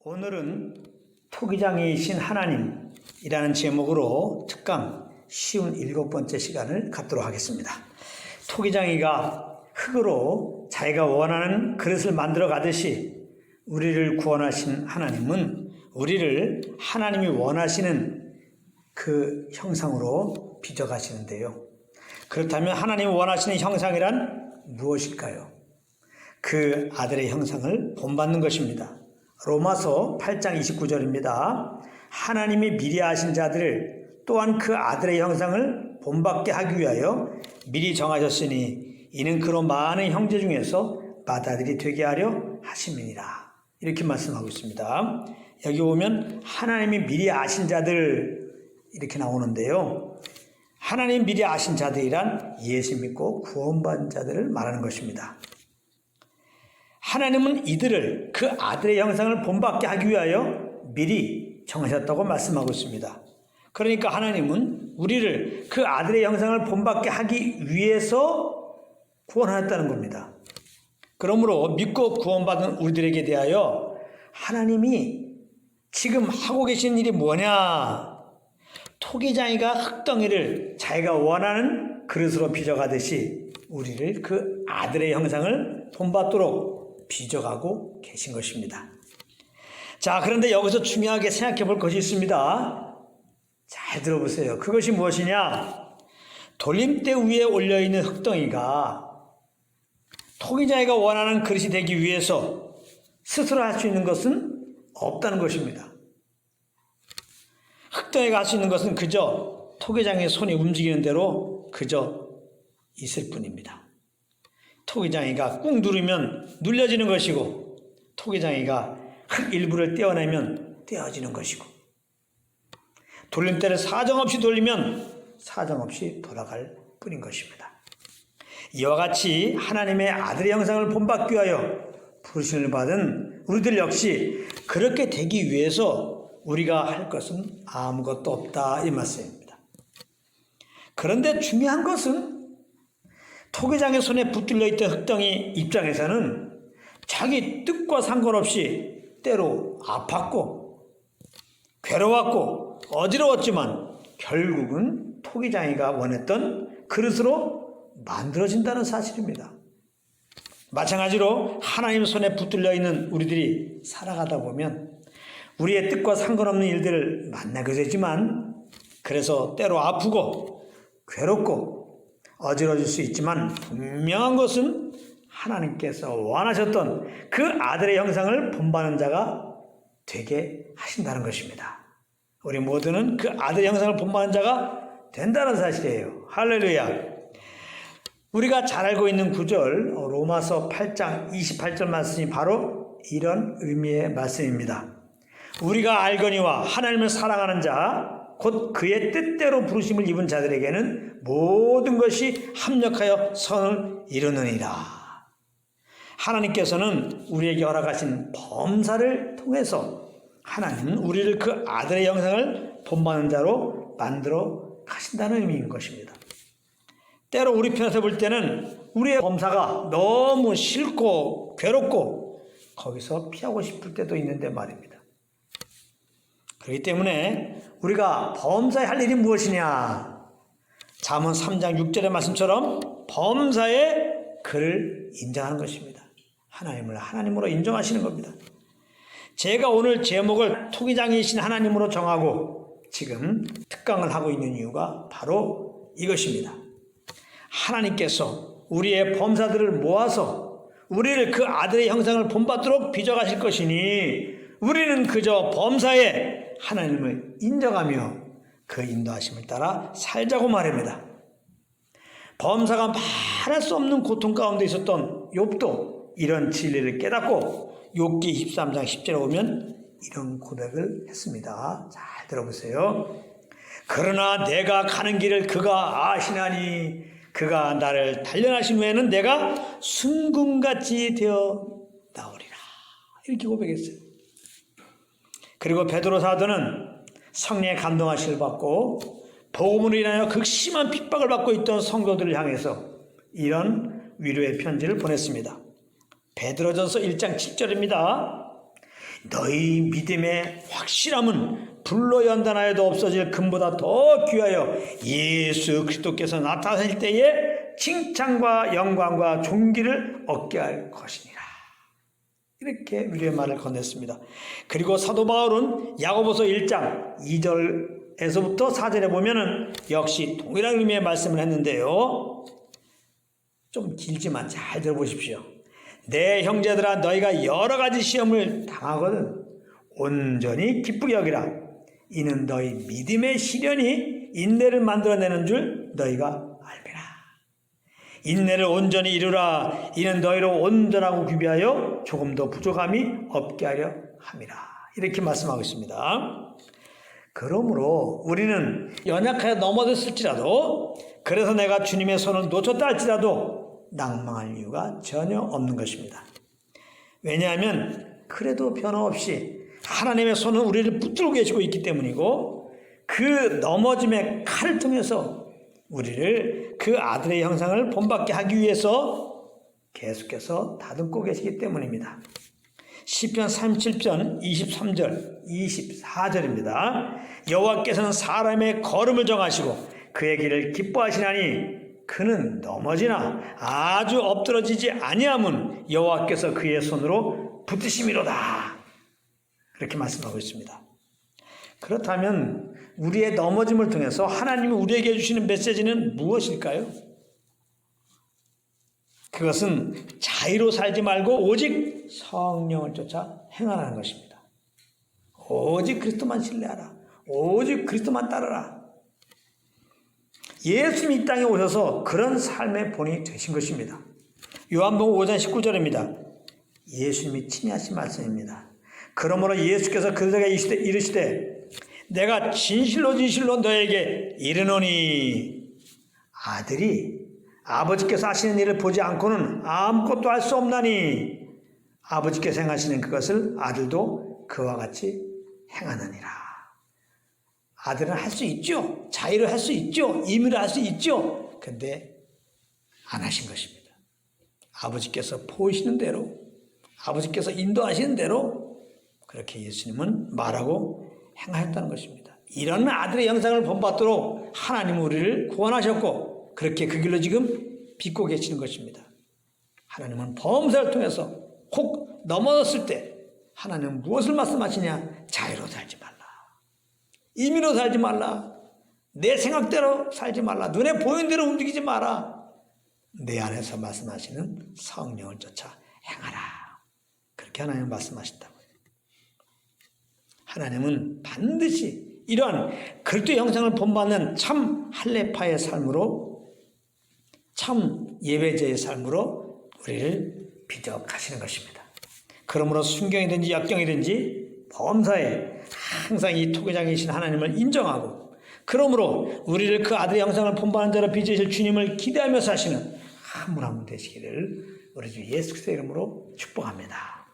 오늘은 토기장이신 하나님이라는 제목으로 특강 쉬운 7번째 시간을 갖도록 하겠습니다. 토기장이가 흙으로 자기가 원하는 그릇을 만들어 가듯이 우리를 구원하신 하나님은 우리를 하나님이 원하시는 그 형상으로 빚어가시는데요. 그렇다면 하나님이 원하시는 형상이란 무엇일까요? 그 아들의 형상을 본받는 것입니다. 로마서 8장 29절입니다. 하나님이 미리 아신 자들을 또한 그 아들의 형상을 본받게 하기 위하여 미리 정하셨으니 이는 그로 많은 형제 중에서 맏아들이 되게 하려 하심이니라. 이렇게 말씀하고 있습니다. 여기 보면 하나님이 미리 아신 자들 이렇게 나오는데요. 하나님 미리 아신 자들이란 예수 믿고 구원받은 자들을 말하는 것입니다. 하나님은 이들을 그 아들의 형상을 본받게 하기 위하여 미리 정하셨다고 말씀하고 있습니다. 그러니까 하나님은 우리를 그 아들의 형상을 본받게 하기 위해서 구원하였다는 겁니다. 그러므로 믿고 구원받은 우리들에게 대하여 하나님이 지금 하고 계신 일이 뭐냐? 토기장이가 흙덩이를 자기가 원하는 그릇으로 빚어가듯이 우리를 그 아들의 형상을 본받도록 빚어가고 계신 것입니다. 자, 그런데 여기서 중요하게 생각해 볼 것이 있습니다. 잘 들어보세요. 그것이 무엇이냐? 돌림대 위에 올려있는 흙덩이가 토기장이가 원하는 그릇이 되기 위해서 스스로 할 수 있는 것은 없다는 것입니다. 흙덩이가 할 수 있는 것은 그저 토기장이의 손이 움직이는 대로 그저 있을 뿐입니다. 토기장이가 꾹 누르면 눌려지는 것이고 토기장이가 흙 일부를 떼어내면 떼어지는 것이고 돌림대를 사정없이 돌리면 사정없이 돌아갈 뿐인 것입니다. 이와 같이 하나님의 아들의 형상을 본받기 위하여 부르심을 받은 우리들 역시 그렇게 되기 위해서 우리가 할 것은 아무것도 없다 이 말씀입니다. 그런데 중요한 것은 토기장의 손에 붙들려 있던 흙덩이 입장에서는 자기 뜻과 상관없이 때로 아팠고 괴로웠고 어지러웠지만 결국은 토기장이가 원했던 그릇으로 만들어진다는 사실입니다. 마찬가지로 하나님 손에 붙들려 있는 우리들이 살아가다 보면 우리의 뜻과 상관없는 일들을 만나게 되지만 그래서 때로 아프고 괴롭고 어지러질 수 있지만 분명한 것은 하나님께서 원하셨던 그 아들의 형상을 본받는 자가 되게 하신다는 것입니다. 우리 모두는 그 아들의 형상을 본받는 자가 된다는 사실이에요. 할렐루야. 우리가 잘 알고 있는 구절 로마서 8장 28절 말씀이 바로 이런 의미의 말씀입니다. 우리가 알거니와 하나님을 사랑하는 자 곧 그의 뜻대로 부르심을 입은 자들에게는 모든 것이 합력하여 선을 이루느니라. 하나님께서는 우리에게 허락하신 범사를 통해서 하나님은 우리를 그 아들의 형상을 본받는 자로 만들어 가신다는 의미인 것입니다. 때로 우리 편에서 볼 때는 우리의 범사가 너무 싫고 괴롭고 거기서 피하고 싶을 때도 있는데 말입니다. 그렇기 때문에 우리가 범사에 할 일이 무엇이냐? 잠언 3장 6절의 말씀처럼 범사에 그를 인정하는 것입니다. 하나님을 하나님으로 인정하시는 겁니다. 제가 오늘 제목을 토기장이신 하나님으로 정하고 지금 특강을 하고 있는 이유가 바로 이것입니다. 하나님께서 우리의 범사들을 모아서 우리를 그 아들의 형상을 본받도록 빚어가실 것이니 우리는 그저 범사에 하나님을 인정하며 그 인도하심을 따라 살자고 말입니다. 범사가 말할 수 없는 고통 가운데 있었던 욥도 이런 진리를 깨닫고 욥기 23장 10절에 보면 이런 고백을 했습니다. 잘 들어보세요. 그러나 내가 가는 길을 그가 아시나니 그가 나를 단련하신 후에는 내가 순금같이 되어 나오리라. 이렇게 고백했어요. 그리고 베드로 사도는 성령의 감동하심을 받고 복음으로 인하여 극심한 핍박을 받고 있던 성도들을 향해서 이런 위로의 편지를 보냈습니다. 베드로전서 1장 7절입니다. 너희 믿음의 확실함은 불로 연단하여도 없어질 금보다 더 귀하여 예수 그리스도께서 나타나실 때에 칭찬과 영광과 존귀를 얻게 할 것이니라. 이렇게 위로의 말을 건넸습니다. 그리고 사도 바울은 야고보서 1장 2절에서부터 4절에 보면은 역시 동일한 의미의 말씀을 했는데요. 좀 길지만 잘 들어보십시오. 내 형제들아, 너희가 여러 가지 시험을 당하거든 온전히 기쁘게 여기라. 이는 너희 믿음의 시련이 인내를 만들어내는 줄 너희가 알미라. 인내를 온전히 이루라. 이는 너희를 온전하고 귀비하여 조금도 부족함이 없게 하려 함이라. 이렇게 말씀하고 있습니다. 그러므로 우리는 연약하여 넘어졌을지라도, 그래서 내가 주님의 손을 놓쳤다 할지라도 낭망할 이유가 전혀 없는 것입니다. 왜냐하면 그래도 변함없이 하나님의 손은 우리를 붙들고 계시고 있기 때문이고, 그 넘어짐의 칼을 통해서 우리를 그 아들의 형상을 본받게 하기 위해서 계속해서 다듬고 계시기 때문입니다. 시편 37편 23절 24절입니다. 여호와께서는 사람의 걸음을 정하시고 그의 길을 기뻐하시나니 그는 넘어지나 아주 엎드러지지 아니함은 여호와께서 그의 손으로 붙드심이로다. 그렇게 말씀하고 있습니다. 그렇다면 우리의 넘어짐을 통해서 하나님이 우리에게 주시는 메시지는 무엇일까요? 그것은 자의로 살지 말고 오직 성령을 쫓아 행하라는 것입니다. 오직 그리스도만 신뢰하라. 오직 그리스도만 따르라. 예수님이 이 땅에 오셔서 그런 삶의 본이 되신 것입니다. 요한복음 5장 19절입니다. 예수님이 친히 하신 말씀입니다. 그러므로 예수께서 그들에게 이르시되 내가 진실로 진실로 너에게 이르노니 아들이 아버지께서 하시는 일을 보지 않고는 아무것도 할 수 없나니 아버지께서 행하시는 그것을 아들도 그와 같이 행하느니라. 아들은 할 수 있죠. 자의로 할 수 있죠. 임의로 할 수 있죠. 근데 안 하신 것입니다. 아버지께서 보이시는 대로, 아버지께서 인도하시는 대로 그렇게 예수님은 말하고 행하였다는 것입니다. 이런 아들의 영상을 본받도록 하나님은 우리를 구원하셨고 그렇게 그 길로 지금 빚고 계시는 것입니다. 하나님은 범사를 통해서 혹 넘어졌을 때 하나님은 무엇을 말씀하시냐? 자유로 살지 말라. 임의로 살지 말라. 내 생각대로 살지 말라. 눈에 보이는 대로 움직이지 마라. 내 안에서 말씀하시는 성령을 쫓아 행하라. 그렇게 하나님은 말씀하신다고요. 하나님은 반드시 이러한 그리스도의 형상을 본받는 참 할례파의 삶으로, 참 예배자의 삶으로 우리를 빚어 가시는 것입니다. 그러므로 순경이든지 역경이든지 범사에 항상 이 토기장이신 하나님을 인정하고, 그러므로 우리를 그 아들의 형상을 본받는 자로 빚으실 주님을 기대하며 사시는 한 분 한 분 되시기를 우리 주 예수 그리스도의 이름으로 축복합니다.